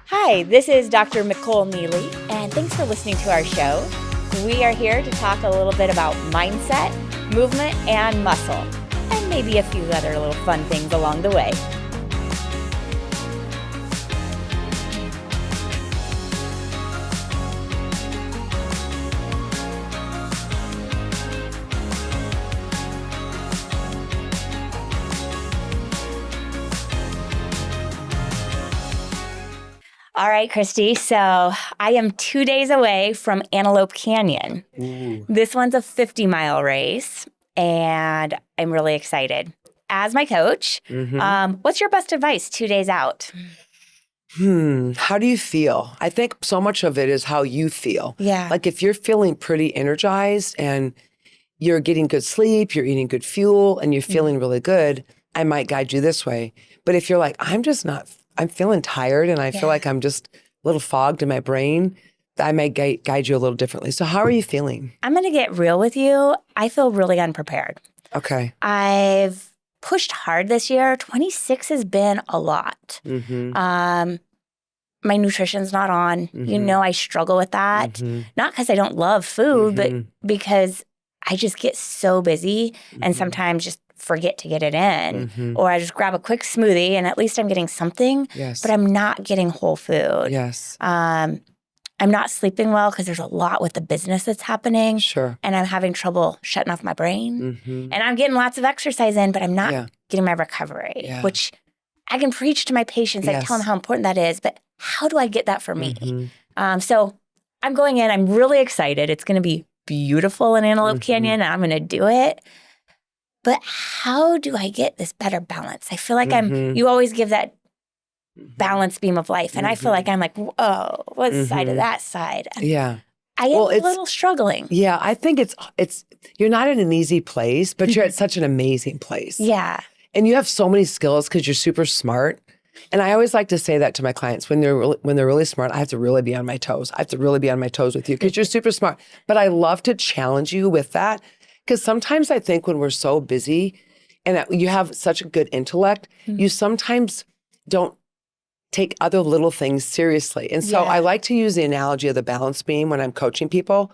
Hi, this is Dr. Micol Neely, and thanks for listening to our show. We are here to talk a little bit about mindset, movement, and muscle, and maybe a few other little fun things along the way. All right, Christy. So I am 2 days away from Antelope Canyon. Ooh. This one's a 50-mile race, and I'm really excited. As my coach, what's your best advice 2 days out? How do you feel? I think so much of it is how you feel. Yeah. Like if you're feeling pretty energized and you're getting good sleep, you're eating good fuel, and you're feeling really good, I might guide you this way. But if you're like, I'm feeling tired and I feel like I'm just a little fogged in my brain, I may guide you a little differently. So how are you feeling? I'm going to get real with you. I feel really unprepared. Okay. I've pushed hard this year. 26 has been a lot. My nutrition's not on. You know, I struggle with that. Not because I don't love food, but because I just get so busy and sometimes just forget to get it in. Or I just grab a quick smoothie and at least I'm getting something, but I'm not getting whole food. Yes. I'm not sleeping well because there's a lot with the business that's happening. Sure. And I'm having trouble shutting off my brain. And I'm getting lots of exercise in, but I'm not getting my recovery, which I can preach to my patients. I tell them how important that is, but how do I get that for me? So I'm going in. I'm really excited. It's going to be beautiful in Antelope Canyon, and I'm going to do it. But how do I get this better balance? I feel like you always give that balance beam of life. And I feel like I'm like, whoa, what side of that side? And I am a little struggling. Yeah, I think it's you're not in an easy place, but you're at such an amazing place. Yeah. And you have so many skills because you're super smart. And I always like to say that to my clients when they're really smart. I have to really be on my toes. I have to really be on my toes with you because you're super smart. But I love to challenge you with that because sometimes I think when we're so busy and you have such a good intellect, you sometimes don't take other little things seriously. And so I like to use the analogy of the balance beam when I'm coaching people.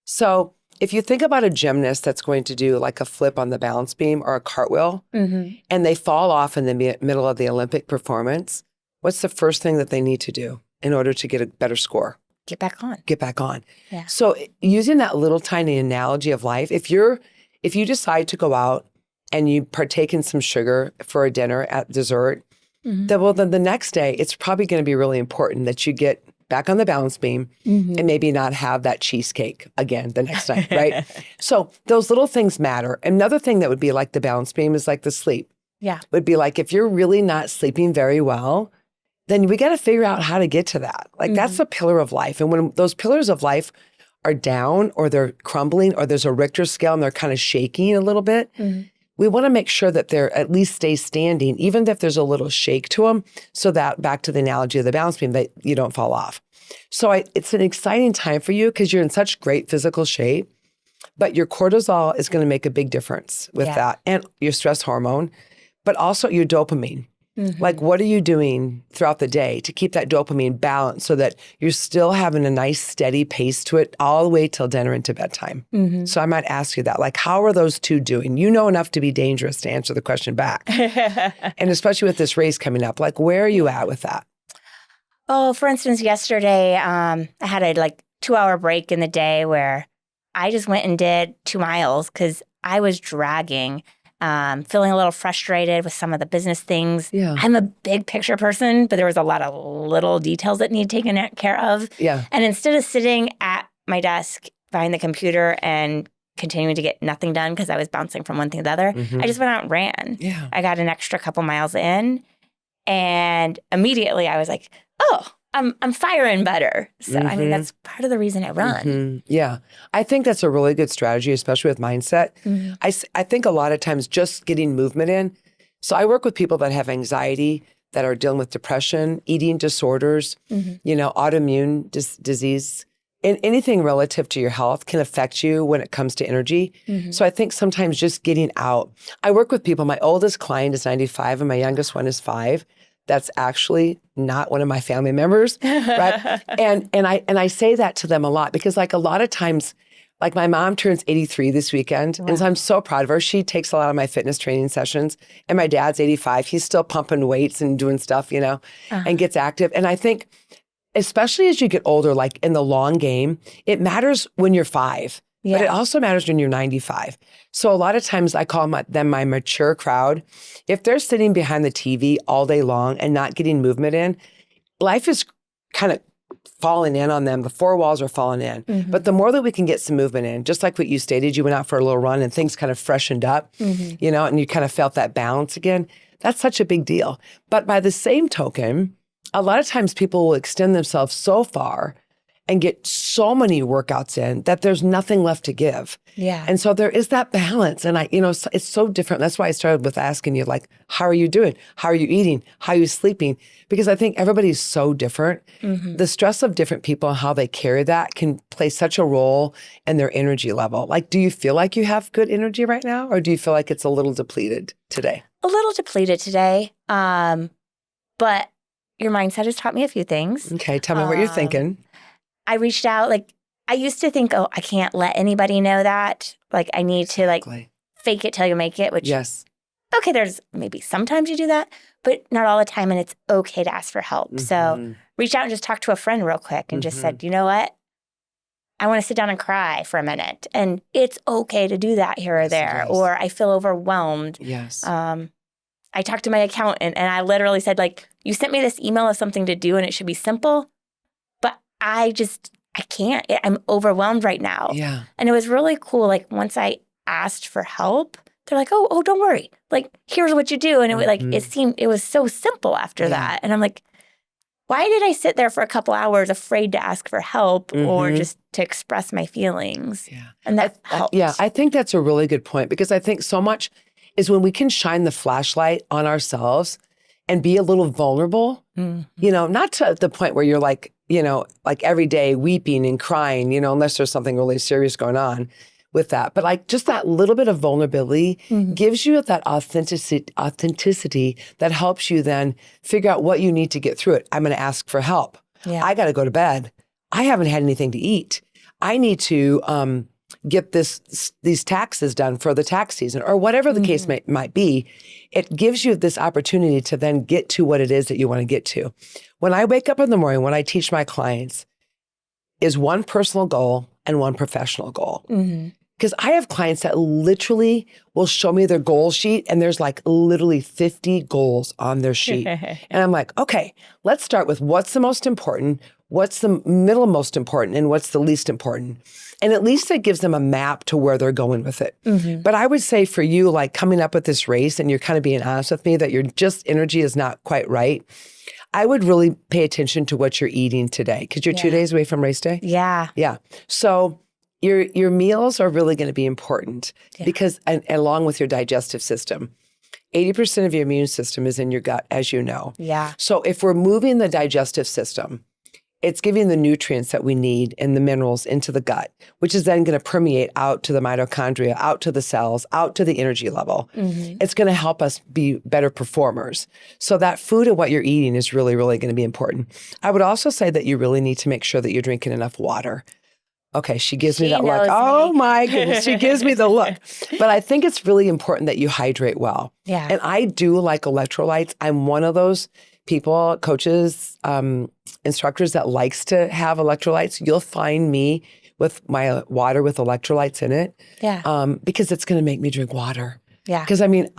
So if you think about a gymnast that's going to do like a flip on the balance beam or a cartwheel, and they fall off in the middle of the Olympic performance, what's the first thing that they need to do in order to get a better score? Get back on. Get back on. Yeah. So using that little tiny analogy of life, if you decide to go out and you partake in some sugar for a dinner at dessert, then the next day, it's probably going to be really important that you get back on the balance beam and maybe not have that cheesecake again the next night, right? So those little things matter. Another thing that would be like the balance beam is like the sleep. Yeah. Would be like if you're really not sleeping very well, then we got to figure out how to get to that. Like that's a pillar of life. And when those pillars of life are down or they're crumbling or there's a Richter scale and they're kind of shaking a little bit, we want to make sure that they're at least stay standing, even if there's a little shake to them, so that back to the analogy of the balance beam, that you don't fall off. So it's an exciting time for you because you're in such great physical shape, but your cortisol is going to make a big difference with that and your stress hormone, but also your dopamine. Like, what are you doing throughout the day to keep that dopamine balanced so that you're still having a nice steady pace to it all the way till dinner into bedtime? So I might ask you that, like, how are those two doing? You know enough to be dangerous to answer the question back. And especially with this race coming up, like, where are you at with that? Oh, for instance, yesterday, I had a 2-hour break in the day where I just went and did 2 miles because I was dragging. Feeling a little frustrated with some of the business things. Yeah. I'm a big picture person, but there was a lot of little details that need taken care of. Yeah. And instead of sitting at my desk behind the computer and continuing to get nothing done because I was bouncing from one thing to the other, I just went out and ran. Yeah. I got an extra couple miles in, and immediately I was like, oh, I'm firing better. So I mean, that's part of the reason I run. Yeah. I think that's a really good strategy, especially with mindset. I think a lot of times just getting movement in. So I work with people that have anxiety, that are dealing with depression, eating disorders, autoimmune disease. And anything relative to your health can affect you when it comes to energy. So I think sometimes just getting out. I work with people. My oldest client is 95 and my youngest one is 5. that's actually not one of my family members, right? and I say that to them a lot because like a lot of times, like my mom turns 83 this weekend, and so I'm so proud of her. She takes a lot of my fitness training sessions, and my dad's 85. He's still pumping weights and doing stuff, and gets active. And I think, especially as you get older, like in the long game, it matters when you're 5. But it also matters when you're 95. So a lot of times I call them my mature crowd. If they're sitting behind the TV all day long and not getting movement in, life is kind of falling in on them. The 4 walls are falling in. But the more that we can get some movement in, just like what you stated, you went out for a little run and things kind of freshened up, and you kind of felt that balance again. That's such a big deal. But by the same token, a lot of times people will extend themselves so far and get so many workouts in that there's nothing left to give. Yeah. And so there is that balance. And it's so different. That's why I started with asking you, like, how are you doing? How are you eating? How are you sleeping? Because I think everybody's so different. The stress of different people and how they carry that can play such a role in their energy level. Like, do you feel like you have good energy right now? Or do you feel like it's a little depleted today? A little depleted today. But your mindset has taught me a few things. Okay, tell me what you're thinking. I reached out, like, I used to think, I can't let anybody know that. Like, I need to, fake it till you make it, which, okay, there's maybe sometimes you do that, but not all the time, and it's okay to ask for help. So reached out and just talked to a friend real quick and just said, you know what? I want to sit down and cry for a minute. And it's okay to do that here or there, or I feel overwhelmed. I talked to my accountant, and I literally said, like, you sent me this email of something to do, and it should be simple. I can't. I'm overwhelmed right now. Yeah. And it was really cool. Like, once I asked for help, they're like, oh, don't worry. Like, here's what you do. And it was so simple after that. And I'm like, why did I sit there for a couple hours afraid to ask for help or just to express my feelings? Yeah. And that helped. I think that's a really good point, because I think so much is when we can shine the flashlight on ourselves and be a little vulnerable, not to the point where you're like, like every day weeping and crying, unless there's something really serious going on with that. But like just that little bit of vulnerability gives you that authenticity that helps you then figure out what you need to get through it. I'm going to ask for help. Yeah. I got to go to bed. I haven't had anything to eat. I need to get these taxes done for the tax season, or whatever the case might be. It gives you this opportunity to then get to what it is that you want to get to. When I wake up in the morning, when I teach my clients, is one personal goal and one professional goal. Because I have clients that literally will show me their goal sheet, and there's like literally 50 goals on their sheet. And I'm like, okay, let's start with what's the most important, what's the middle most important, and what's the least important. And at least it gives them a map to where they're going with it. But I would say for you, like coming up with this race, and you're kind of being honest with me that your just energy is not quite right, I would really pay attention to what you're eating today, because you're 2 days away from race day. Yeah. So your meals are really going to be important because, and along with your digestive system, 80% of your immune system is in your gut, as you know. Yeah. So if we're moving the digestive system, it's giving the nutrients that we need and the minerals into the gut, which is then going to permeate out to the mitochondria, out to the cells, out to the energy level. It's going to help us be better performers. So that food and what you're eating is really, really going to be important. I would also say that you really need to make sure that you're drinking enough water. Okay, she gives me that look. Oh my goodness, she gives me the look. But I think it's really important that you hydrate well. Yeah. And I do like electrolytes. I'm one of those people, coaches, instructors that likes to have electrolytes. You'll find me with my water with electrolytes in it. Yeah. Because it's going to make me drink water. Yeah. Because I mean,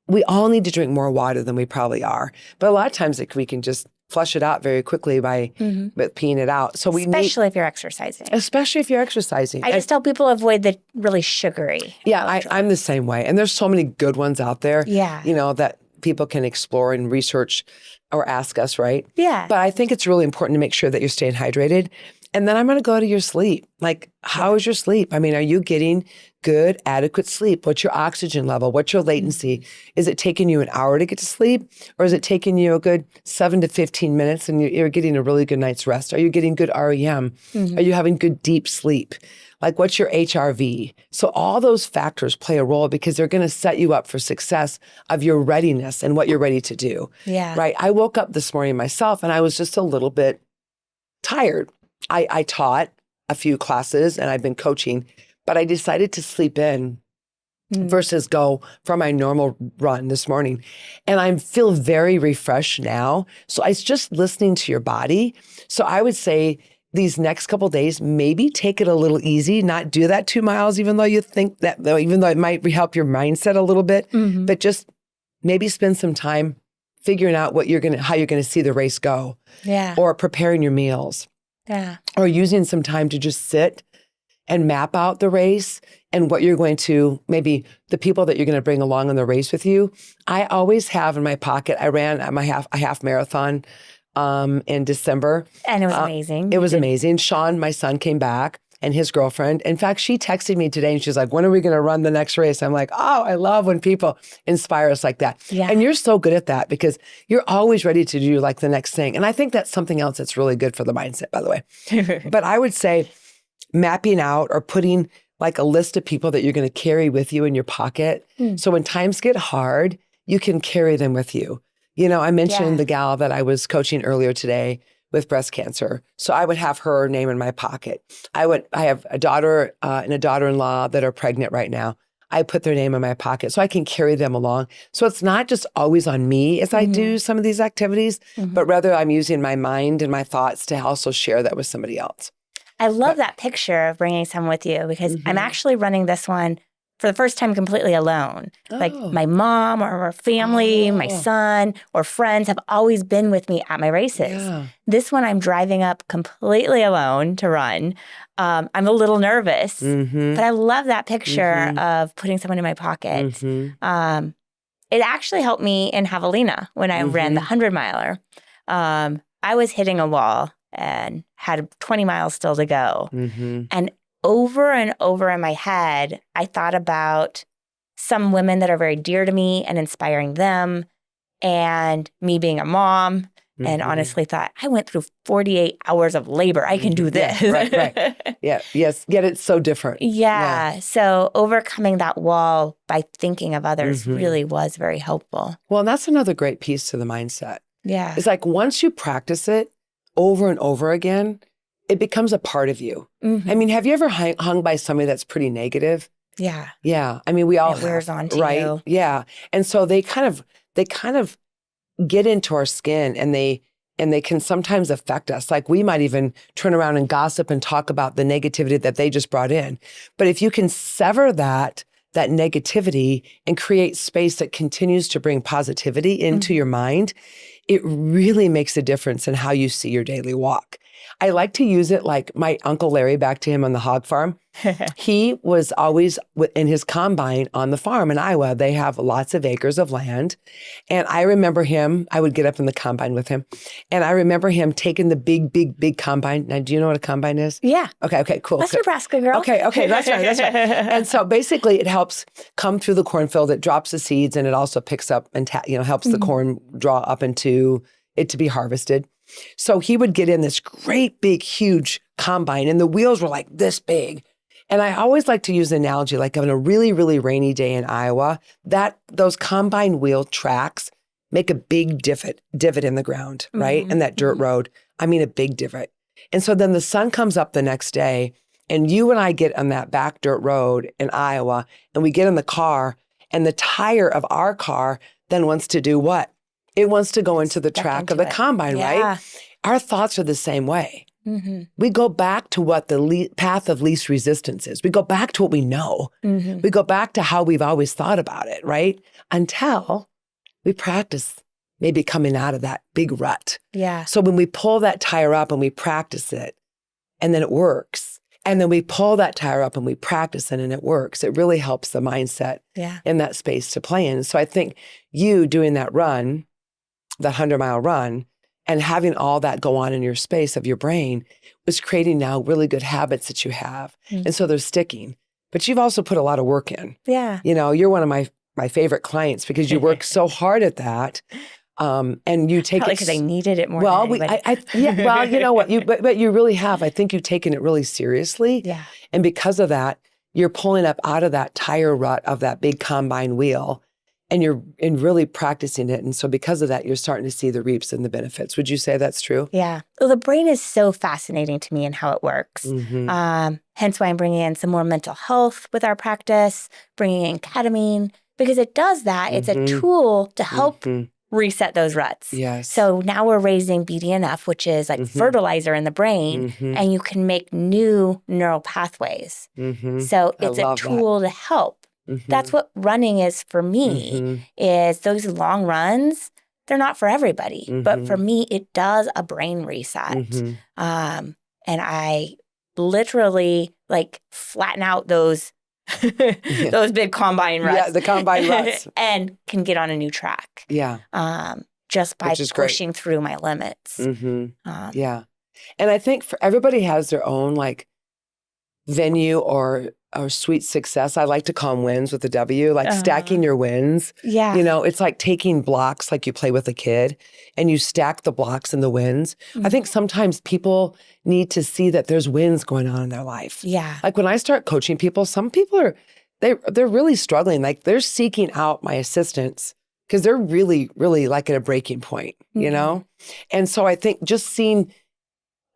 we all need to drink more water than we probably are. But a lot of times we can just flush it out very quickly by peeing it out. So especially if you're exercising. Especially if you're exercising. I just tell people avoid the really sugary. Yeah, I'm the same way. And there's so many good ones out there. Yeah. That people can explore and research or ask us, right? Yeah. But I think it's really important to make sure that you're staying hydrated. And then I'm going to go to your sleep. Like, how is your sleep? I mean, are you getting good, adequate sleep? What's your oxygen level? What's your latency? Is it taking you an hour to get to sleep? Or is it taking you a good 7 to 15 minutes and you're getting a really good night's rest? Are you getting good REM? Are you having good deep sleep? Like, what's your HRV? So all those factors play a role because they're going to set you up for success of your readiness and what you're ready to do. Yeah. Right? I woke up this morning myself and I was just a little bit tired. I taught a few classes and I've been coaching, but I decided to sleep in versus go for my normal run this morning. And I feel very refreshed now. So it's just listening to your body. So I would say these next couple of days, maybe take it a little easy, not do that 2 miles, even though you think that, even though it might help your mindset a little bit, but just maybe spend some time figuring out how you're going to see the race go. Yeah. Or preparing your meals. Yeah. Or using some time to just sit and map out the race and what you're going to, maybe the people that you're going to bring along on the race with you. I always have in my pocket, I ran a half marathon in December. And it was amazing. It was amazing. Sean, my son, came back and his girlfriend. In fact, she texted me today and she's like, when are we going to run the next race? I'm like, oh, I love when people inspire us like that. Yeah. And you're so good at that because you're always ready to do like the next thing. And I think that's something else that's really good for the mindset, by the way. But I would say mapping out or putting like a list of people that you're going to carry with you in your pocket. So when times get hard, you can carry them with you. You know, I mentioned the gal that I was coaching earlier today with breast cancer. So I would have her name in my pocket. I have a daughter and a daughter-in-law that are pregnant right now. I put their name in my pocket so I can carry them along. So it's not just always on me as I do some of these activities, but rather I'm using my mind and my thoughts to also share that with somebody else. I love that picture of bringing someone with you because I'm actually running this one for the first time completely alone. Like my mom or family, my son or friends have always been with me at my races. Yeah. This one I'm driving up completely alone to run. I'm a little nervous, but I love that picture of putting someone in my pocket. It actually helped me in Javelina when I ran the 100-miler. I was hitting a wall and had 20 miles still to go. And over and over in my head, I thought about some women that are very dear to me and inspiring them and me being a mom and honestly thought, I went through 48 hours of labor. I can do this. Yeah, right. Yeah. Yes. Yet it's so different. Yeah. So overcoming that wall by thinking of others really was very helpful. Well, and that's another great piece to the mindset. Yeah. It's like once you practice it over and over again, it becomes a part of you. I mean, have you ever hung by somebody that's pretty negative? Yeah. Yeah. I mean, we all wears on to right? you. Yeah. And so they kind of get into our skin and they can sometimes affect us. Like we might even turn around and gossip and talk about the negativity that they just brought in. But if you can sever that negativity and create space that continues to bring positivity into your mind, it really makes a difference in how you see your daily walk. I like to use it like my Uncle Larry, back to him on the hog farm. He was always in his combine on the farm in Iowa. They have lots of acres of land. And I remember him, I would get up in the combine with him. And I remember him taking the big combine. Now, do you know what a combine is? Yeah. Okay, cool. That's Nebraska, girl. Okay, that's right. And so basically it helps come through the cornfield. It drops the seeds and it also picks up and helps the corn draw up into it to be harvested. So he would get in this great, big, huge combine and the wheels were like this big. And I always like to use the analogy, like on a really, really rainy day in Iowa, that those combine wheel tracks make a big divot in the ground, right? And that dirt road, I mean, a big divot. And so then the sun comes up the next day and you and I get on that back dirt road in Iowa and we get in the car and the tire of our car then wants to do what? It wants to go into the track of the combine, right? Our thoughts are the same way. We go back to what the path of least resistance is. We go back to what we know. We go back to how we've always thought about it, right? Until we practice maybe coming out of that big rut. Yeah. So when we pull that tire up and we practice it, and then it works, and then we pull that tire up and we practice it and it works, it really helps the mindset in that space to play in. So I think you doing that run, that 100-mile run, And having all that go on in your space of your brain was creating now really good habits that you have. And so they're sticking. But you've also put a lot of work in. Yeah. You know, you're one of my favorite clients because you work so hard at that. And you take Probably it because I needed it more well. than anybody. Well, you know what? But you really have. I think you've taken it really seriously. Yeah. And because of that, you're pulling up out of that tire rut of that big combine wheel, and you're really practicing it. And so because of that, you're starting to see the reaps and the benefits. Would you say that's true? Yeah. Well, the brain is so fascinating to me and how it works. Hence why I'm bringing in some more mental health with our practice, bringing in ketamine, because it does that. It's a tool to help reset those ruts. Yes. So now we're raising BDNF, which is like fertilizer in the brain, and you can make new neural pathways. So it's a tool to help. That's what running is for me, is those long runs, they're not for everybody. But for me, it does a brain reset. And I literally like flatten out those those big combine ruts. Yeah, the combine ruts. And can get on a new track. Yeah. Just by pushing through my limits. Yeah. And I think for everybody has their own like venue or sweet success. I like to call them wins with a W, like stacking your wins. Yeah. You know, it's like taking blocks like you play with a kid and you stack the blocks and the wins. I think sometimes people need to see that there's wins going on in their life. Yeah. Like when I start coaching people, some people are, they're really struggling. Like they're seeking out my assistance because they're really, really like at a breaking point, you know? And so I think just seeing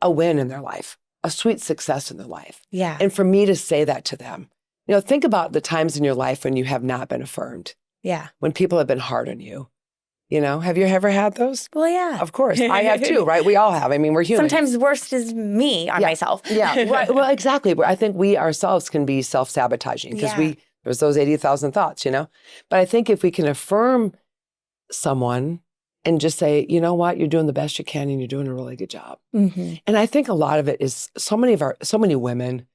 a win in their life, a sweet success in their life. Yeah. And for me to say that to them, you know, think about the times in your life when you have not been affirmed. Yeah. When people have been hard on you. You know, have you ever had those? Well, yeah. Of course. I have too, right? We all have. I mean, we're human. Sometimes the worst is me on myself. Yeah. Right. Well, exactly. I think we ourselves can be self-sabotaging because there's those 80,000 thoughts, you know? But I think if we can affirm someone and just say, you know what, you're doing the best you can and you're doing a really good job. And I think a lot of it is so many women,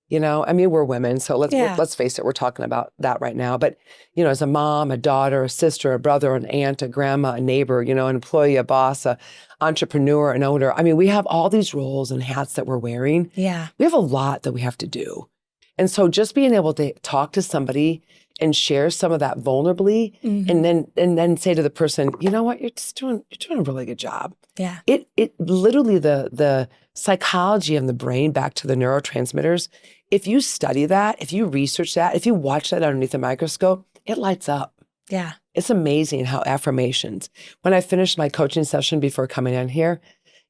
you know, I mean, we're women, so let's face it, we're talking about that right now. But, you know, as a mom, a daughter, a sister, a brother, an aunt, a grandma, a neighbor, you know, an employee, a boss, a entrepreneur, an owner. I mean, we have all these roles and hats that we're wearing. Yeah. We have a lot that we have to do. And so just being able to talk to somebody and share some of that vulnerably and then say to the person, you know what, you're doing a really good job. Yeah. It literally the psychology of the brain back to the neurotransmitters, if you study that, if you research that, if you watch that underneath a microscope, it lights up. Yeah. It's amazing how affirmations, when I finished my coaching session before coming in here,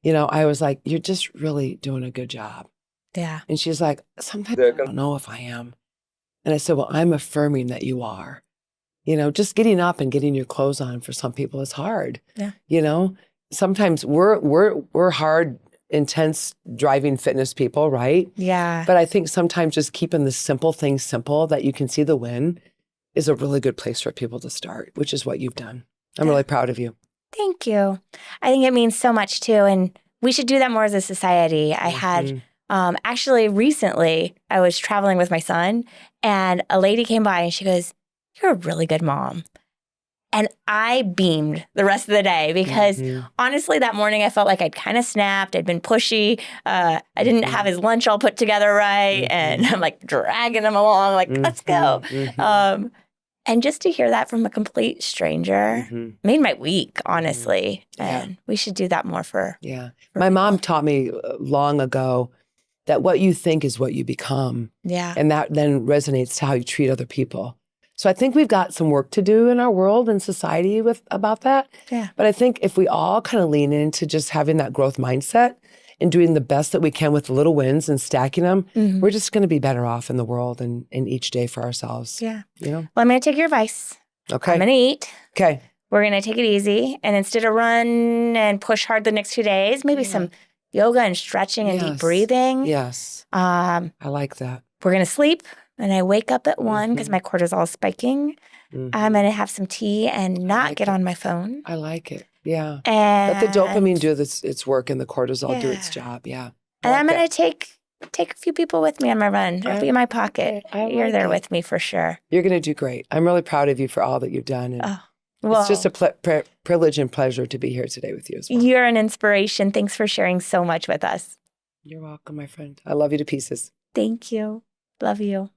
you know, I was like, you're just really doing a good job. Yeah. And she's like, sometimes I don't know if I am. And I said, well, I'm affirming that you are. You know, just getting up and getting your clothes on for some people is hard. Yeah. You know, sometimes we're hard, intense, driving fitness people, right? Yeah. But I think sometimes just keeping the simple things simple that you can see the win is a really good place for people to start, which is what you've done. I'm really proud of you. Thank you. I think it means so much too. And we should do that more as a society. I had actually recently, I was traveling with my son and a lady came by and she goes, "You're a really good mom." And I beamed the rest of the day because honestly, that morning I felt like I'd kind of snapped. I'd been pushy. I didn't have his lunch all put together right. And I'm like dragging him along, like, let's go. And just to hear that from a complete stranger made my week, honestly. And we should do that more for my mom taught me long ago that what you think is what you become. Yeah. And that then resonates to how you treat other people. So I think we've got some work to do in our world and society about that. Yeah. But I think if we all kind of lean into just having that growth mindset and doing the best that we can with the little wins and stacking them, we're just going to be better off in the world and each day for ourselves. Yeah. You know? Well, I'm going to take your advice. Okay. I'm going to eat. Okay. We're going to take it easy. And instead of run and push hard the next 2 days, maybe some yoga and stretching and deep breathing. Yes. I like that. We're going to sleep. And I wake up at 1 because my cortisol is spiking. I'm going to have some tea and not get on my phone. I like it. Yeah. And let the dopamine do its work and the cortisol do its job. Yeah. And I'm going to take a few people with me on my run. They'll be in my pocket. You're there with me for sure. You're going to do great. I'm really proud of you for all that you've done. And Well, it's just a privilege and pleasure to be here today with you as well. You're an inspiration. Thanks for sharing so much with us. You're welcome, my friend. I love you to pieces. Thank you. Love you.